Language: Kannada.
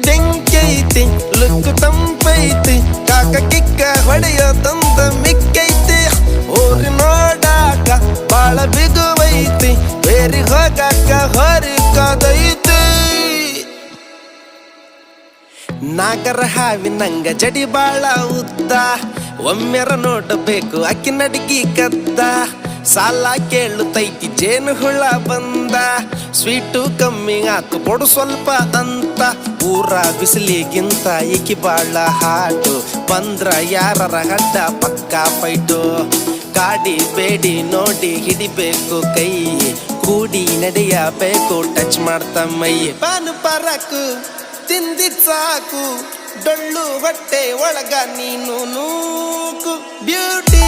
ಬೆಂಕಿ ಐತಿ ಲುಕ್ ತಂಪೈತಿ ಕಾಕ ಕಿಕ್ಕ ಹೊಡೆಯೋದಂದ ಮಿಕ್ಕೈತಿ ಊರಿ ನೋಡಾಕ ಬಾಳ ಬಿಗುವೈತಿ ಬೇರಿ ಹೋಗಾಕ ಹೊರಿಕಾದೈತಿ ನಾಗರ ಹಾವಿನಂಗ ಜಡಿ ಬಾಳ ಉದ್ದ ಒಮ್ಮೆರ ನೋಡಬೇಕು ಅಕ್ಕಿ ನಡಿಗಿ ಕದ್ದ ಸಾಲ ಕೇಳುತ್ತೈತಿ ಜೇನು ಹುಳ ಬಂದ ಸ್ವೀಟು ಕಮ್ಮಿ ಆತು ಕೊಡು ಸ್ವಲ್ಪ ಅಂತ ಊರ ಬಿಸಿಲಿಗಿಂತ ಈಕಿ ಬಾಳ ಹಾಟು ಬಂದ್ರ ಯಾರರ ಹಡ್ಡ ಪಕ್ಕ ಫೈಟು ಕಾಡಿ ಬೇಡಿ ನೋಡಿ ಹಿಡಿಬೇಕು ಕೈ ಕೂಡಿ ನಡೆಯಬೇಕು ಟಚ್ ಮಾಡ್ತ ಮೈ ಪಾನು ಪರಕು ತಿಂದಿದ್ ಸಾಕು ಡೊಳ್ಳು ಹೊಟ್ಟೆ ಒಳಗ ನೀನು ನೂಕು ಬ್ಯೂಟಿ